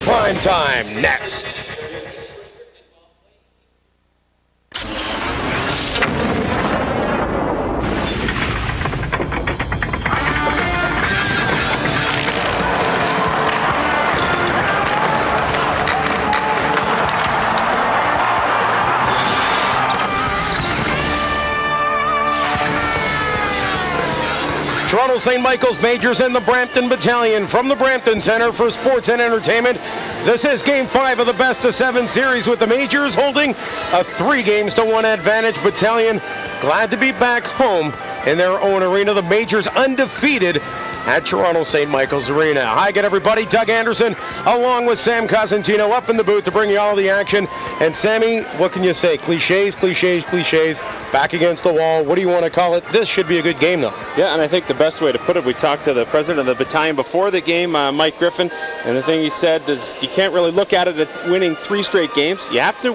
Prime time next. Toronto St.Michaels Majors and the Brampton Battalion from the Brampton Center for Sports and Entertainment. This is Game 5 of the best-of-7 series with the Majors holding a 3-1 advantage. Battalion glad to be back home in their own arena. The Majors undefeated at Toronto St. Michaels Arena. Hi again, everybody. Doug Anderson along with Sam Cosentino up in the booth to bring you all the action. And Sammy, what can you say? Cliches, cliches, cliches. Back against the wall. What do you want to call it? This should be a good game, though. Yeah, and I think the best way to put it, we talked to the president of the battalion before the game, Mike Griffin, and the thing he said is you can't really look at it at winning 3 straight games. You have to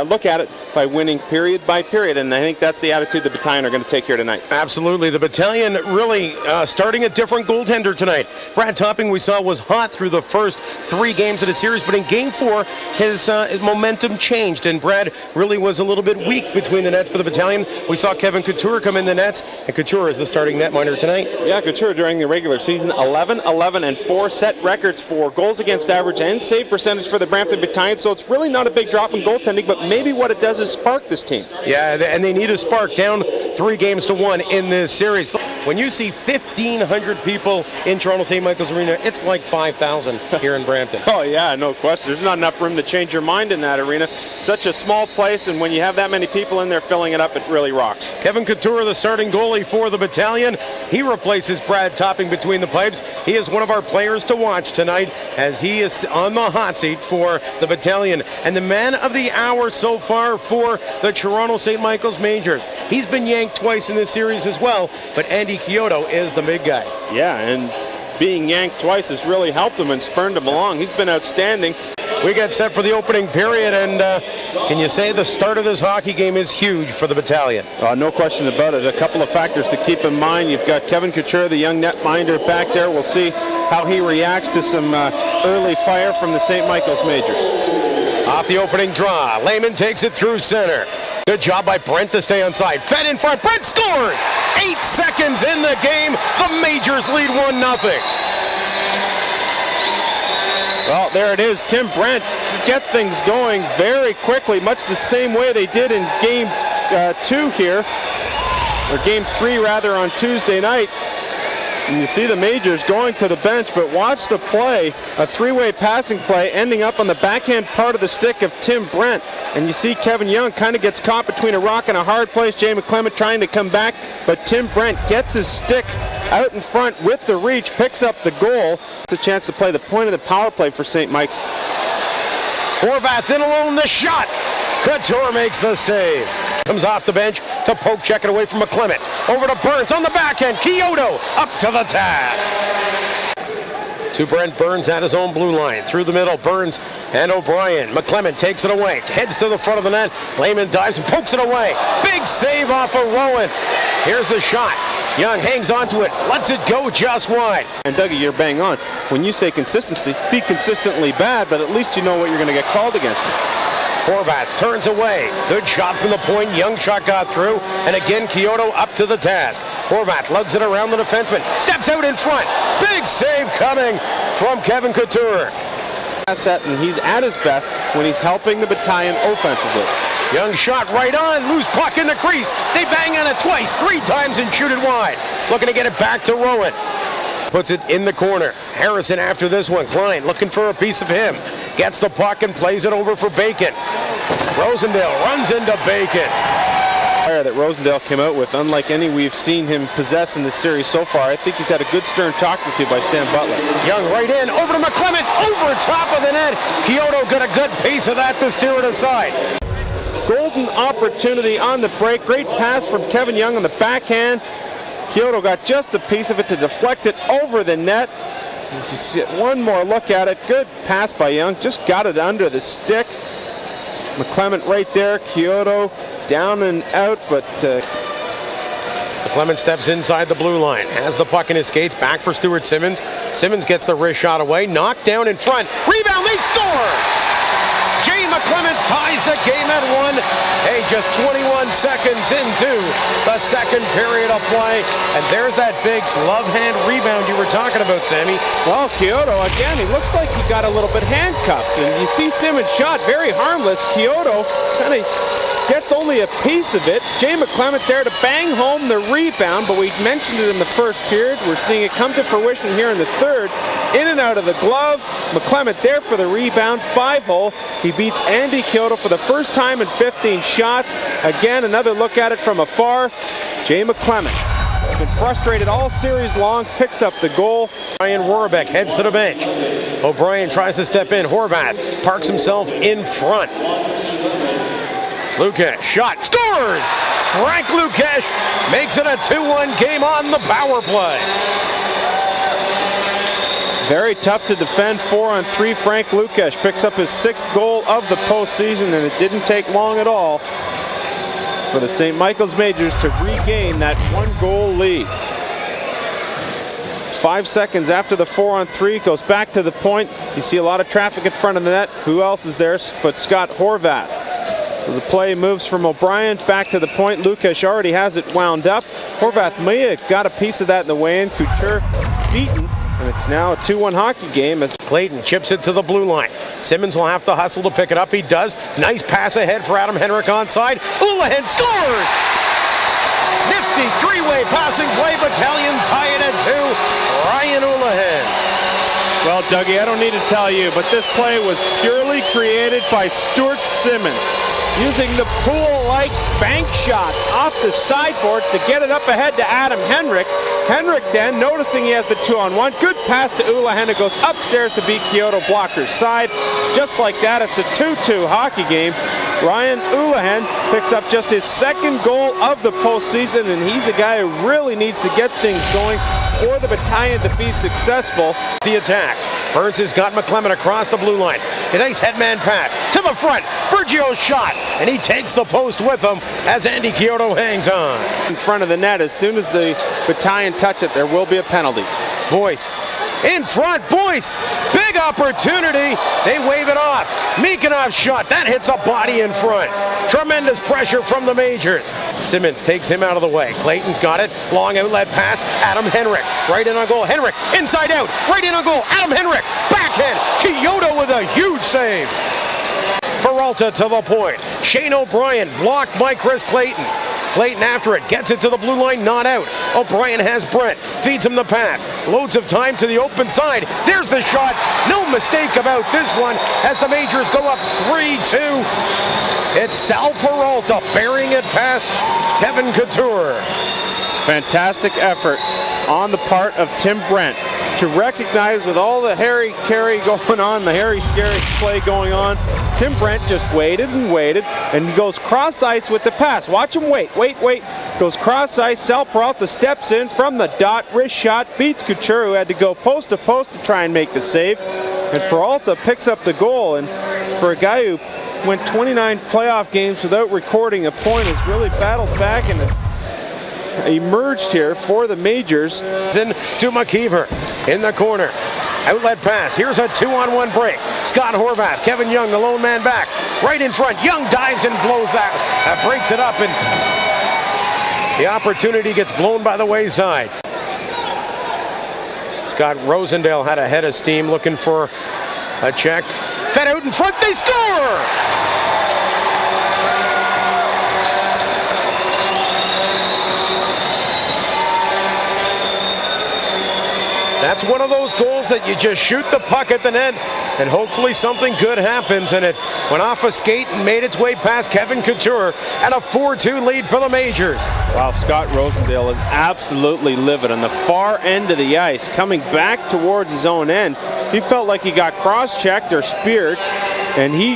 look at it by winning period by period, and I think that's the attitude the battalion are going to take here tonight. Absolutely. The battalion really starting a different goaltender tonight. Brad Topping, we saw, was hot through the first 3 games of the series, but in Game 4, his momentum changed, and Brad really was a little bit weak between the nets for the battalion. We saw Kevin Couture come in the nets, and Couture is the starting netminder tonight. Yeah, Couture during the regular season, 11, 11, and 4 set records for goals against average and save percentage for the Brampton Battalion, so it's really not a big drop in goaltending, but maybe what it does is spark this team. Yeah, and they need a spark, down 3-1 in this series. When you see 1,500 people in Toronto St. Michaels Arena, it's like 5,000 here in Brampton. Oh yeah, no question. There's not enough room to change your mind in that arena. Such a small place, and when you have that many people in there filling it up, it really rocks. Kevin Couture, the starting goalie for the battalion. He replaces Brad Topping between the pipes. He is one of our players to watch tonight as he is on the hot seat for the battalion. And the man of the hour so far for the Toronto St. Michaels Majors. He's been yanked twice in this series as well, but Andy Kyoto is the big guy. Yeah, and being yanked twice has really helped him and spurned him along. He's been outstanding. We get set for the opening period, and can you say the start of this hockey game is huge for the battalion? No question about it. A couple of factors to keep in mind. You've got Kevin Couture, the young netminder, back there. We'll see how he reacts to some early fire from the St. Michaels Majors. Off the opening draw, Lehman takes it through center. Good job by Brent to stay onside. Fed in front, Brent scores! 8 seconds in the game, the Majors lead 1-0. Well, there it is. Tim Brent to get things going very quickly, much the same way they did in Game 2 here, or Game 3 rather, on Tuesday night. And you see the Majors going to the bench, but watch the play, a 3-way passing play ending up on the backhand part of the stick of Tim Brent. And you see Kevin Young kind of gets caught between a rock and a hard place. Jay McClement trying to come back, but Tim Brent gets his stick out in front with the reach, picks up the goal. It's a chance to play the point of the power play for St. Mike's. Horvath in alone, the shot. Couture makes the save. Comes off the bench to poke, check it away from McClement. Over to Burns on the backhand. Kyoto up to the task. To Brent Burns at his own blue line. Through the middle, Burns and O'Brien. McClement takes it away. Heads to the front of the net. Lehman dives and pokes it away. Big save off of Rowan. Here's the shot. Young hangs onto it. Lets it go just wide. And Dougie, you're bang on. When you say consistency, be consistently bad, but at least you know what you're going to get called against you. Horvath turns away. Good shot from the point. Young shot got through. And again, Kyoto up to the task. Horvath lugs it around the defenseman. Steps out in front. Big save coming from Kevin Couture. And he's at his best when he's helping the battalion offensively. Young shot right on. Loose puck in the crease. They bang on it twice, 3 times, and shoot it wide. Looking to get it back to Rowan. Puts it in the corner. Harrison after this one. Klein looking for a piece of him. Gets the puck and plays it over for Bacon. Rosendale runs into Bacon. That Rosendale came out with, unlike any we've seen him possess in this series so far. I think he's had a good stern talking to by Stan Butler. Young right in, over to McClement, over top of the net. Kyoto got a good piece of that to steer it aside. Golden opportunity on the break. Great pass from Kevin Young on the backhand. Kyoto got just a piece of it to deflect it over the net. As you see, one more look at it. Good pass by Young. Just got it under the stick. McClement right there. Kyoto down and out, but McClement steps inside the blue line, has the puck in his skates, back for Stuart Simmons. Simmons gets the wrist shot away, knocked down in front, rebound, they score! Jay McClement ties the game at 1. Hey, just 21 seconds into the second period of play, and there's that big glove hand rebound you were talking about, Sammy. Well, Kyoto, again, he looks like he got a little bit handcuffed, and you see Simmons' shot, very harmless. Kyoto kind of gets only a piece of it. Jay McClement there to bang home the rebound, but we mentioned it in the first period. We're seeing it come to fruition here in the third. In and out of the glove. McClement there for the rebound, 5-hole. He beats Andy Kyoto for the first time in 15 shots. Again, another look at it from afar. Jay McClement has been frustrated all series long, picks up the goal. Ryan Warbeck heads to the bench. O'Brien tries to step in. Horvath parks himself in front. Lukash, shot, scores! Frank Lukash makes it a 2-1 game on the power play. Very tough to defend, 4-on-3. Frank Lukash picks up his 6th goal of the postseason, and it didn't take long at all for the St. Michaels Majors to regain that 1-goal lead. 5 seconds after the 4-on-3, goes back to the point. You see a lot of traffic in front of the net. Who else is there but Scott Horvath? So the play moves from O'Brien back to the point. Lukash already has it wound up. Horvath may have got a piece of that in the weigh-in. Couture beaten, and it's now a 2-1 hockey game as Clayton chips it to the blue line. Simmons will have to hustle to pick it up. He does. Nice pass ahead for Adam Henrik onside. Houlihan scores! Nifty three-way passing play. Battalion tie it at 2. Ryan Houlihan. Well, Dougie, I don't need to tell you, but this play was purely created by Stuart Simmons, using the pool-like bank shot off the sideboard to get it up ahead to Adam Henrik. Henrik then, noticing he has the 2-on-1, good pass to Houlihan, who goes upstairs to beat Kyoto blocker's side. Just like that, it's a 2-2 hockey game. Ryan Houlihan picks up just his 2nd goal of the postseason, and he's a guy who really needs to get things going for the Battalion to be successful. The attack. Burns has got McClement across the blue line. A nice headman pass to the front. Bergio's shot, and he takes the post with him as Andy Kyoto hangs on. In front of the net, as soon as the Battalion touch it, there will be a penalty. Boyce in front. Boyce, big opportunity. They wave it off. Mikonov's shot, that hits a body in front. Tremendous pressure from the Majors. Simmons takes him out of the way. Clayton's got it. Long outlet pass. Adam Henrik right in on goal. Henrik inside out. Right in on goal. Adam Henrik backhand. Kyoto with a huge save. Peralta to the point. Shane O'Brien blocked by Chris Clayton. Clayton after it, gets it to the blue line, not out. O'Brien has Brent, feeds him the pass. Loads of time to the open side. There's the shot. No mistake about this one as the Majors go up 3-2. It's Sal Peralta burying it past Kevin Couture. Fantastic effort on the part of Tim Brent to recognize, with all the hairy-carry going on, the hairy-scary play going on, Tim Brent just waited and waited, and he goes cross-ice with the pass. Watch him wait. Goes cross-ice, Sal Peralta steps in from the dot, wrist shot, beats Couture, who had to go post to post to try and make the save, and Peralta picks up the goal. And for a guy who went 29 playoff games without recording a point, has really battled back and has emerged here for the Majors. In to McKeever in the corner. Outlet pass. Here's a 2-on-1 break. Scott Horvath, Kevin Young, the lone man back. Right in front. Young dives and blows that. Breaks it up, and the opportunity gets blown by the wayside. Scott Rosendale had a head of steam looking for a check. Fed out in front. They score! That's one of those goals that you just shoot the puck at the net and hopefully something good happens, and it went off a skate and made its way past Kevin Couture and a 4-2 lead for the Majors. Wow, Scott Rosendale is absolutely livid on the far end of the ice, coming back towards his own end. He felt like he got cross-checked or speared, and he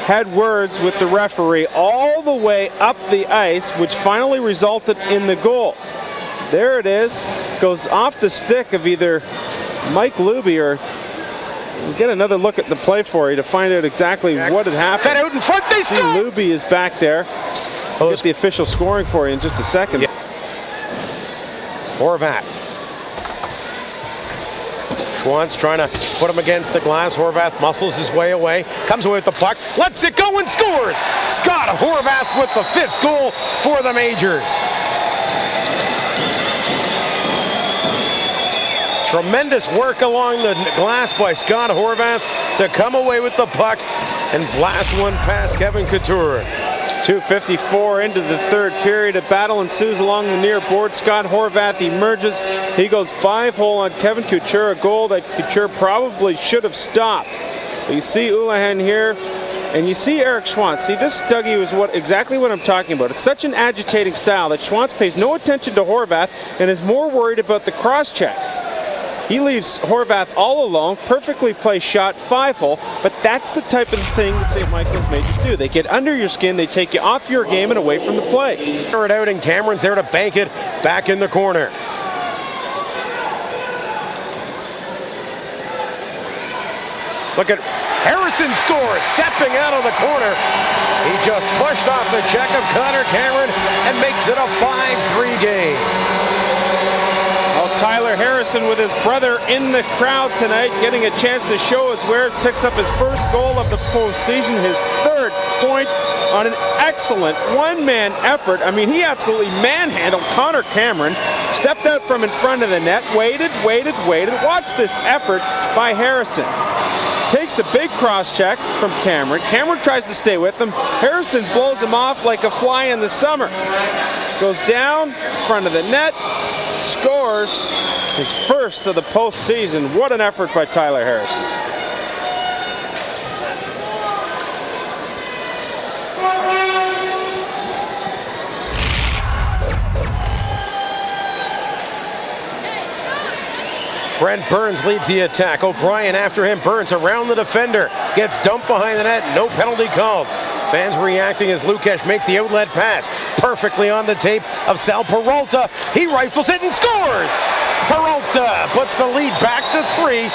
had words with the referee all the way up the ice, which finally resulted in the goal. There it is. Goes off the stick of either Mike Luby, or we'll get another look at the play for you to find out exactly what had happened. Fed out in front, they score! Luby is back there. I'll get the official scoring for you in just a second. Horvath. Schwantz trying to put him against the glass. Horvath muscles his way away. Comes away with the puck. Lets it go and scores! Scott Horvath with the 5th goal for the Majors. Tremendous work along the glass by Scott Horvath to come away with the puck and blast one past Kevin Couture. 2:54 into the 3rd period. A battle ensues along the near board. Scott Horvath emerges. He goes 5-hole on Kevin Couture, a goal that Couture probably should have stopped. But you see Houlihan here, and you see Eric Schwantz. See, this, Dougie, is exactly what I'm talking about. It's such an agitating style that Schwantz pays no attention to Horvath and is more worried about the cross-check. He leaves Horvath all alone, perfectly placed shot, 5-hole, but that's the type of thing the St. Michaels Majors do. They get under your skin, they take you off your game and away from the play. Clear it out, and Cameron's there to bank it back in the corner. Look at Harrison scores, stepping out of the corner. He just pushed off the check of Connor Cameron and makes it a 5-3 game. Tyler Harrison with his brother in the crowd tonight, getting a chance to show his wares, picks up his 1st goal of the postseason, his 3rd point on an excellent one-man effort. I mean, he absolutely manhandled Connor Cameron, stepped out from in front of the net, waited. Watch this effort by Harrison. Takes the big cross-check from Cameron. Cameron tries to stay with him. Harrison blows him off like a fly in the summer. Goes down in front of the net, scores his 1st of the postseason. What an effort by Tyler Harrison. Brent Burns leads the attack. O'Brien after him. Burns around the defender. Gets dumped behind the net. No penalty called. Fans reacting as Lukash makes the outlet pass. Perfectly on the tape of Sal Peralta. He rifles it and scores! Peralta puts the lead back to 3.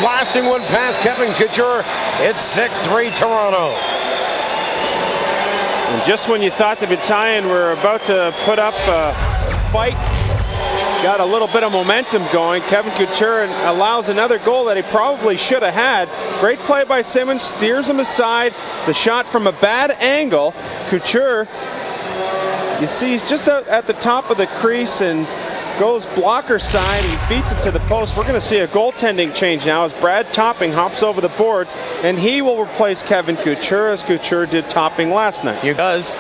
Blasting one past Kevin Couture. It's 6-3 Toronto. And just when you thought the Battalion were about to put up a fight, got a little bit of momentum going, Kevin Couture allows another goal that he probably should have had. Great play by Simmons, steers him aside. The shot from a bad angle. Couture, you see, he's just out at the top of the crease and goes blocker side and beats him to the post. We're going to see a goaltending change now as Brad Topping hops over the boards, and he will replace Kevin Couture as Couture did Topping last night. He does.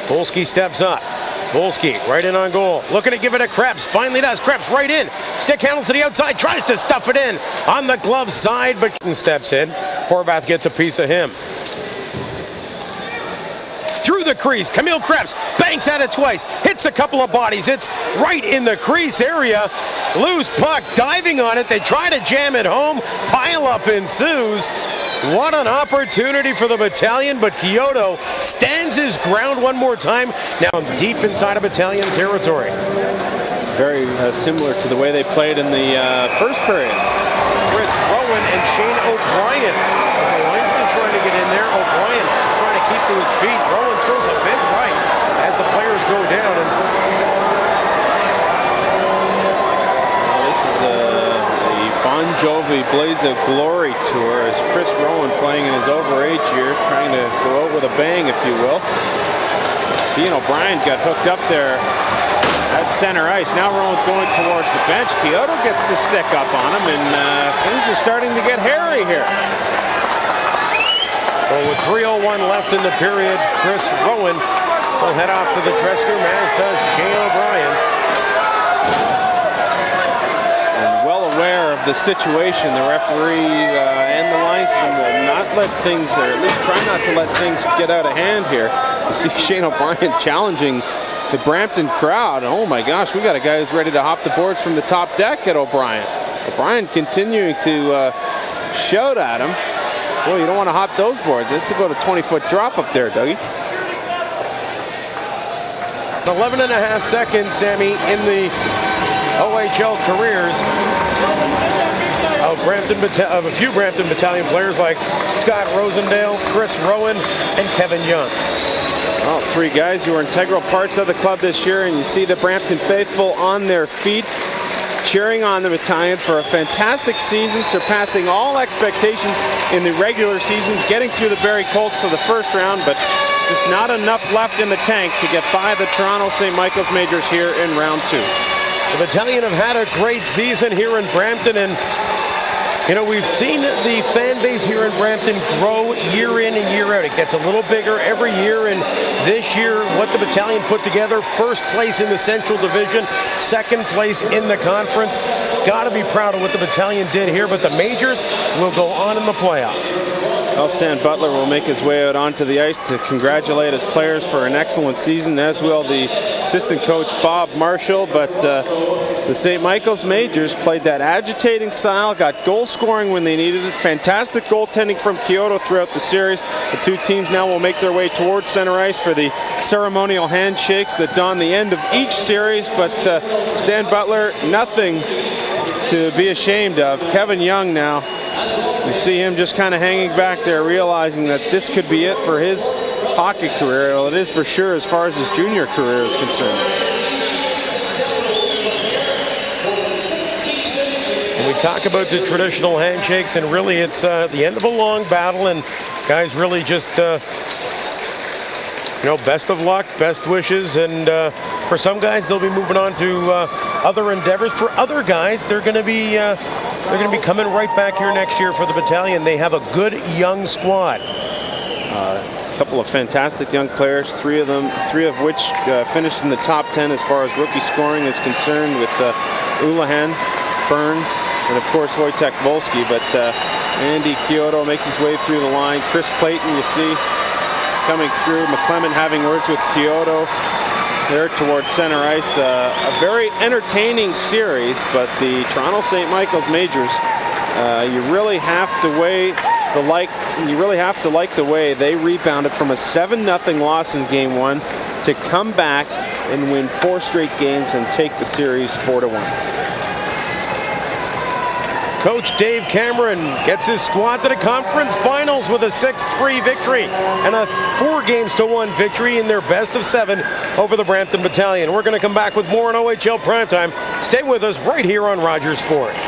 Polsky steps up. Polsky right in on goal. Looking to give it to Krebs. Finally does. Krebs right in. Stick handles to the outside. Tries to stuff it in on the glove side, but steps in. Horvath gets a piece of him. Through the crease. Camille Krebs banks at it twice. Hits a couple of bodies. It's right in the crease area. Loose puck. Diving on it. They try to jam it home. Pile up ensues. What an opportunity for the Battalion, but Kyoto stands his ground one more time, now deep inside of Battalion territory. Very similar to the way they played in the 1st period. Chris Rowan and Shane O'Brien. As the linesman trying to get in there, O'Brien trying to keep to his feet. Rowan throws a bit right as the players go down. And this is a Bon Jovi Blaze of Glory tour as Chris Rowan playing in his overage year, trying to go out with a bang, if you will. Ian O'Brien got hooked up there at center ice. Now Rowan's going towards the bench. Kyoto gets the stick up on him, and things are starting to get hairy here. Well, with 3:01 left in the period, Chris Rowan will head off to the dressing room, as does Shane O'Brien. Aware of the situation, the referee and the linesman will not let things, or at least try not to let things get out of hand here. You see Shane O'Brien challenging the Brampton crowd. Oh my gosh, we got a guy who's ready to hop the boards from the top deck at O'Brien. O'Brien continuing to shout at him. Boy, you don't want to hop those boards. It's about a 20-foot drop up there, Dougie. 11.5 seconds, Sammy, in the OHL careers of a few Brampton Battalion players like Scott Rosendale, Chris Rowan, and Kevin Young. Well, three guys who are integral parts of the club this year, and you see the Brampton faithful on their feet, cheering on the Battalion for a fantastic season, surpassing all expectations in the regular season, getting through the Barrie Colts to the first round, but just not enough left in the tank to get by the Toronto St. Michaels Majors here in round 2. The Battalion have had a great season here in Brampton, and you know, we've seen the fan base here in Brampton grow year in and year out. It gets a little bigger every year, and this year, what the Battalion put together, first place in the Central Division, second place in the conference. Got to be proud of what the Battalion did here, but the Majors will go on in the playoffs. Well, Stan Butler will make his way out onto the ice to congratulate his players for an excellent season, as will the assistant coach Bob Marshall. But the St. Michaels Majors played that agitating style, got goal scoring when they needed it, fantastic goaltending from Kyoto throughout the series. The two teams now will make their way towards center ice for the ceremonial handshakes that dawn the end of each series. But Stan Butler, nothing to be ashamed of. Kevin Young now, you see him just kind of hanging back there, realizing that this could be it for his hockey career. Well, it is for sure as far as his junior career is concerned. And we talk about the traditional handshakes, and really it's the end of a long battle, and guys really just, you know, best of luck, best wishes, and for some guys they'll be moving on to other endeavors. For other guys, they're going to be coming right back here next year for the Battalion. They have a good young squad. A couple of fantastic young players, three of which finished in the top 10 as far as rookie scoring is concerned, with Ulahan, Burns, and of course Wojtek Volsky. But Andy Kyoto makes his way through the line. Chris Clayton, you see, coming through. McClement having words with Kyoto there towards center ice. A very entertaining series, but the Toronto St. Michaels Majors, you really have to like the way they rebounded from a 7-0 loss in Game 1 to come back and win 4 straight games and take the series 4-1. Coach Dave Cameron gets his squad to the conference finals with a 6-3 victory and a 4-1 victory in their best of 7 over the Brampton Battalion. We're going to come back with more on OHL Primetime. Stay with us right here on Rogers Sports.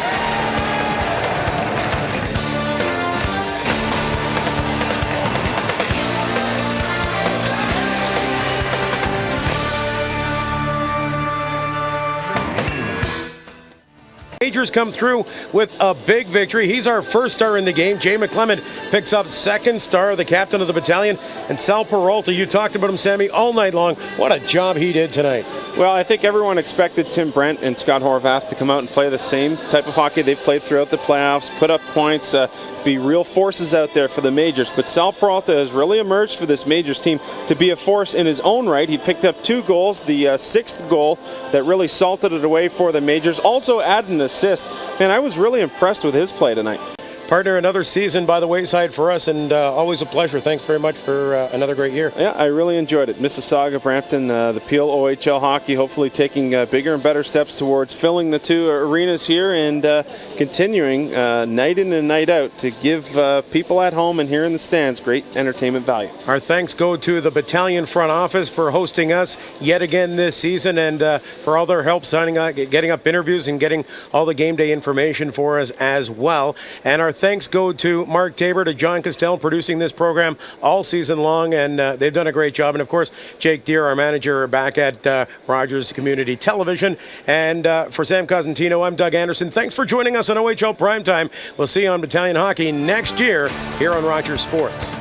Majors come through with a big victory. He's our first star in the game. Jay McClement picks up second star, the captain of the Battalion. And Sal Peralta, you talked about him, Sammy, all night long. What a job he did tonight. Well, I think everyone expected Tim Brent and Scott Horvath to come out and play the same type of hockey they've played throughout the playoffs, put up points, be real forces out there for the Majors. But Sal Peralta has really emerged for this Majors team to be a force in his own right. He picked up 2 goals, the 6th goal that really salted it away for the Majors. Also added an assist. Man, I was really impressed with his play tonight. Partner, another season by the wayside for us, and always a pleasure. Thanks very much for another great year. Yeah, I really enjoyed it. Mississauga, Brampton, the Peel OHL hockey, hopefully taking bigger and better steps towards filling the 2 arenas here and continuing night in and night out to give people at home and here in the stands great entertainment value. Our thanks go to the Battalion front office for hosting us yet again this season, and for all their help getting up interviews and getting all the game day information for us as well. And our thanks go to Mark Tabor, to John Castell, producing this program all season long, and they've done a great job. And of course, Jake Deere, our manager back at Rogers Community Television. And for Sam Cosentino, I'm Doug Anderson. Thanks for joining us on OHL Primetime. We'll see you on Battalion Hockey next year here on Rogers Sports.